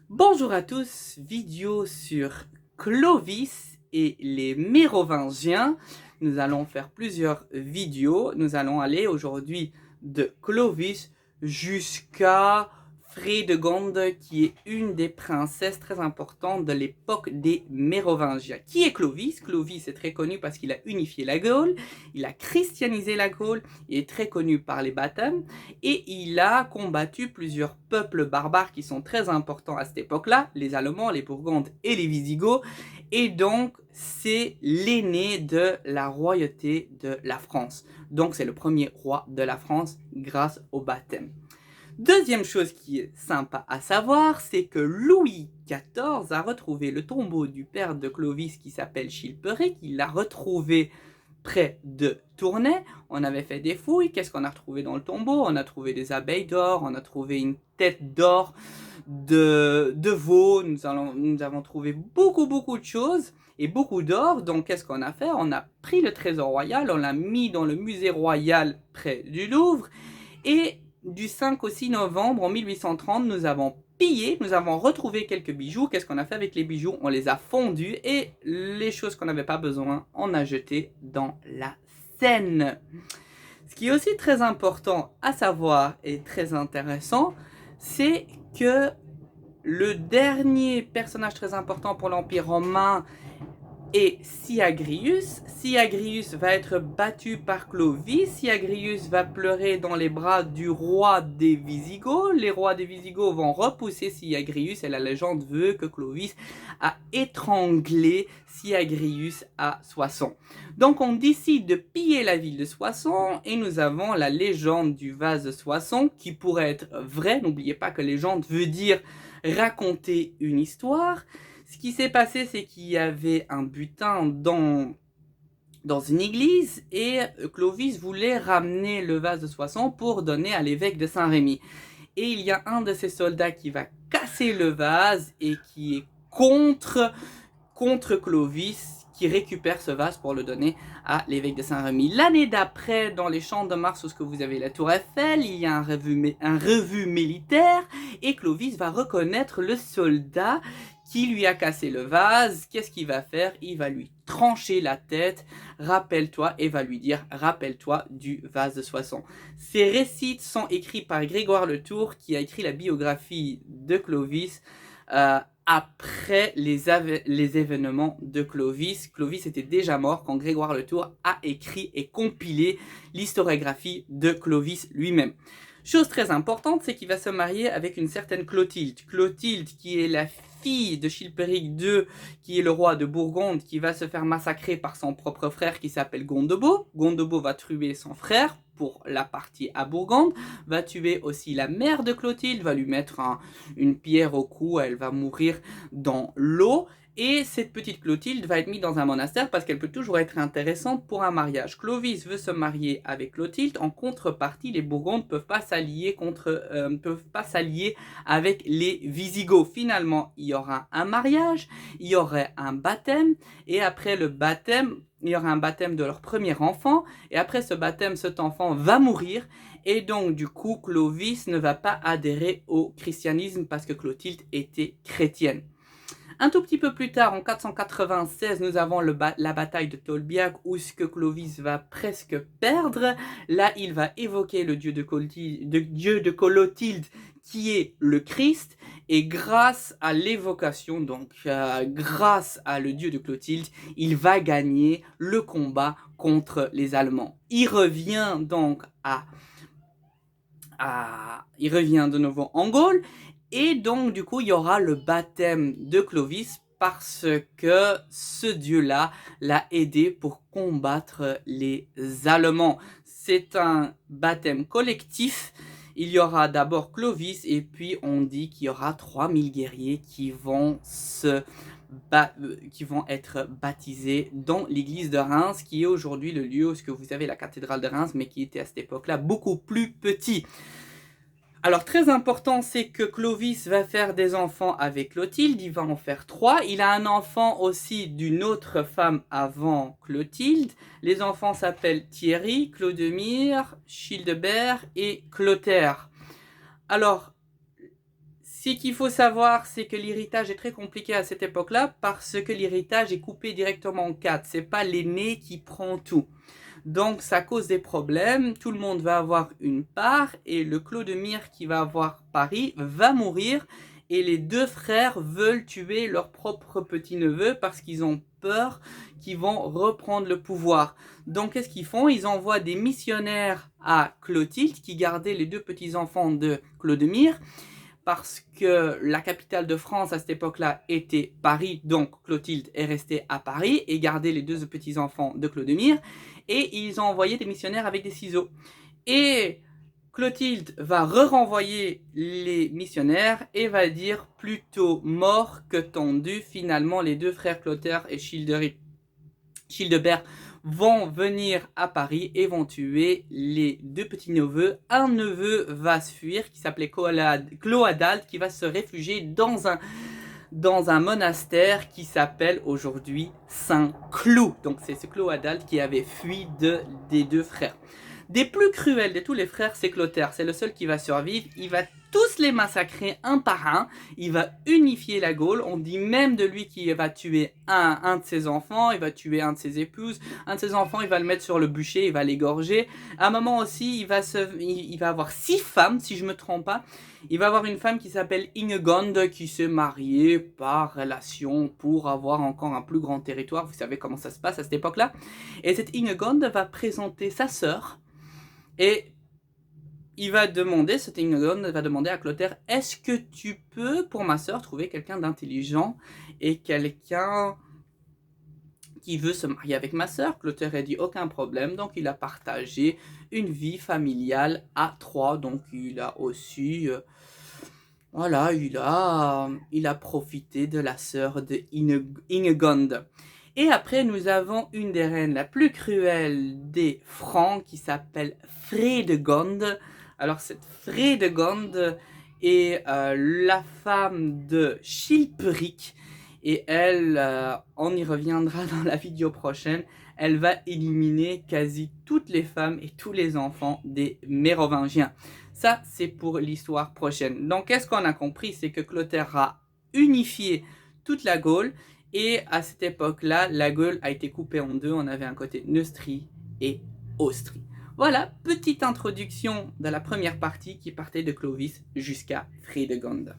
Bonjour à tous, vidéo sur Clovis et les Mérovingiens. Nous allons faire plusieurs vidéos. Nous allons aller aujourd'hui de Clovis jusqu'à Frédégonde, qui est une des princesses très importantes de l'époque des Mérovingiens. Qui est Clovis? Clovis est très connu parce qu'il a unifié la Gaule, il a christianisé la Gaule, il est très connu par les baptêmes et il a combattu plusieurs peuples barbares qui sont très importants à cette époque-là, les Allemands, les Burgondes et les Visigoths, et donc c'est l'aîné de la royauté de la France. Donc c'est le premier roi de la France grâce au baptême. Deuxième chose qui est sympa à savoir, c'est que Louis XIV a retrouvé le tombeau du père de Clovis qui s'appelle Chilperic. Il l'a retrouvé près de Tournai. On avait fait des fouilles. Qu'est-ce qu'on a retrouvé dans le tombeau? On a trouvé des abeilles d'or, on a trouvé une tête d'or de veau. Nous avons trouvé beaucoup de choses et beaucoup d'or. Donc qu'est-ce qu'on a fait? On a pris le trésor royal, on l'a mis dans le musée royal près du Louvre, et du 5 au 6 novembre en 1830, nous avons pillé, nous avons retrouvé quelques bijoux. Qu'est-ce qu'on a fait avec les bijoux? On les a fondus et les choses qu'on n'avait pas besoin, on a jeté dans la Seine. Ce qui est aussi très important à savoir et très intéressant, c'est que le dernier personnage très important pour l'Empire romain et Syagrius. Syagrius va être battu par Clovis. Syagrius va pleurer dans les bras du roi des Visigoths. Les rois des Visigoths vont repousser Syagrius et la légende veut que Clovis a étranglé Syagrius à Soissons. Donc on décide de piller la ville de Soissons et nous avons la légende du vase de Soissons qui pourrait être vraie. N'oubliez pas que légende veut dire raconter une histoire. Ce qui s'est passé, c'est qu'il y avait un butin dans une église et Clovis voulait ramener le vase de Soissons pour donner à l'évêque de Saint-Rémy. Et il y a un de ses soldats qui va casser le vase et qui est contre Clovis, qui récupère ce vase pour le donner à l'évêque de Saint-Rémy. L'année d'après, dans les champs de Mars où vous avez la tour Eiffel, il y a un revue militaire et Clovis va reconnaître le soldat qui lui a cassé le vase. Qu'est-ce qu'il va faire? Il va lui trancher la tête, rappelle-toi, et va lui dire, rappelle-toi du vase de Soissons. Ces récits sont écrits par Grégoire Le Tour, qui a écrit la biographie de Clovis, après les événements de Clovis. Clovis était déjà mort quand Grégoire Le Tour a écrit et compilé l'historiographie de Clovis lui-même. Chose très importante, c'est qu'il va se marier avec une certaine Clotilde. Clotilde, qui est la fille de Chilperic II, qui est le roi de Bourgonde, qui va se faire massacrer par son propre frère qui s'appelle Gondebaud. Gondebaud va tuer son frère pour la partie à Bourgonde, va tuer aussi la mère de Clotilde, va lui mettre une pierre au cou, elle va mourir dans l'eau. Et cette petite Clotilde va être mise dans un monastère parce qu'elle peut toujours être intéressante pour un mariage. Clovis veut se marier avec Clotilde. En contrepartie, les Bourgondes ne peuvent pas s'allier avec les Visigoths. Finalement, il y aura un mariage, il y aurait un baptême, et après le baptême, il y aura un baptême de leur premier enfant, et après ce baptême, cet enfant va mourir, et donc du coup, Clovis ne va pas adhérer au christianisme parce que Clotilde était chrétienne. Un tout petit peu plus tard, en 496, nous avons la bataille de Tolbiac, où ce que Clovis va presque perdre. Là, il va évoquer le dieu de Clotilde, qui est le Christ, et grâce à l'évocation, donc grâce à le dieu de Clotilde, il va gagner le combat contre les Allemands. Il revient donc il revient de nouveau en Gaule, et donc du coup il y aura le baptême de Clovis parce que ce dieu-là l'a aidé pour combattre les Allemands. C'est un baptême collectif. Il y aura d'abord Clovis et puis on dit qu'il y aura 3000 guerriers qui vont être baptisés dans l'église de Reims, qui est aujourd'hui le lieu où vous avez la cathédrale de Reims, mais qui était à cette époque-là beaucoup plus petit. Alors très important, c'est que Clovis va faire des enfants avec Clotilde, il va en faire 3. Il a un enfant aussi d'une autre femme avant Clotilde. Les enfants s'appellent Thierry, Clodemire, Childebert et Clotaire. Alors, Ce qu'il faut savoir, c'est que l'héritage est très compliqué à cette époque-là parce que l'héritage est coupé directement en quatre. C'est pas l'aîné qui prend tout. Donc ça cause des problèmes, tout le monde va avoir une part et le Clodomir qui va avoir Paris va mourir et les deux frères veulent tuer leur propre petit-neveu parce qu'ils ont peur qu'ils vont reprendre le pouvoir. Donc qu'est-ce qu'ils font? Ils envoient des missionnaires à Clotilde qui gardait les deux petits-enfants de Clodomir parce que la capitale de France à cette époque-là était Paris, donc Clotilde est restée à Paris et gardait les deux petits-enfants de Clodomir, et ils ont envoyé des missionnaires avec des ciseaux. Et Clotilde va renvoyer les missionnaires et va dire plutôt mort que tendu. Finalement, les deux frères Clotaire et Childebert vont venir à Paris et vont tuer les deux petits-neveux. Un neveu va se fuir qui s'appelait Cloadald qui va se réfugier dans un monastère qui s'appelle aujourd'hui Saint-Cloud. Donc c'est ce Cloadald qui avait fui des deux frères. Des plus cruels de tous les frères, c'est Clotaire. C'est le seul qui va survivre. Il va tous les massacrer un par un. Il va unifier la Gaule. On dit même de lui qu'il va tuer un de ses enfants. Il va tuer un de ses épouses. Un de ses enfants, il va le mettre sur le bûcher. Il va l'égorger. À un moment aussi, il va avoir 6 femmes, si je me trompe pas. Il va avoir une femme qui s'appelle Ingegonde qui s'est mariée par relation pour avoir encore un plus grand territoire. Vous savez comment ça se passe à cette époque-là. Et cette Ingegonde va présenter sa sœur. Et il va demander, cet Ingegonde va demander à Clotaire, est-ce que tu peux, pour ma sœur, trouver quelqu'un d'intelligent et quelqu'un qui veut se marier avec ma sœur? Clotaire a dit aucun problème, donc il a partagé une vie familiale à 3, donc il a aussi, voilà, il a profité de la sœur de Ingegonde. Et après, nous avons une des reines la plus cruelle des Francs qui s'appelle Frédégonde. Alors, cette Frédégonde est la femme de Chilperic. Et elle, on y reviendra dans la vidéo prochaine, elle va éliminer quasi toutes les femmes et tous les enfants des Mérovingiens. Ça, c'est pour l'histoire prochaine. Donc, qu'est-ce qu'on a compris? C'est que Clotaire a unifié toute la Gaule. Et à cette époque-là, la Gaule a été coupée en deux. On avait un côté Neustrie et Austrie. Voilà, petite introduction de la première partie qui partait de Clovis jusqu'à Frédégonde.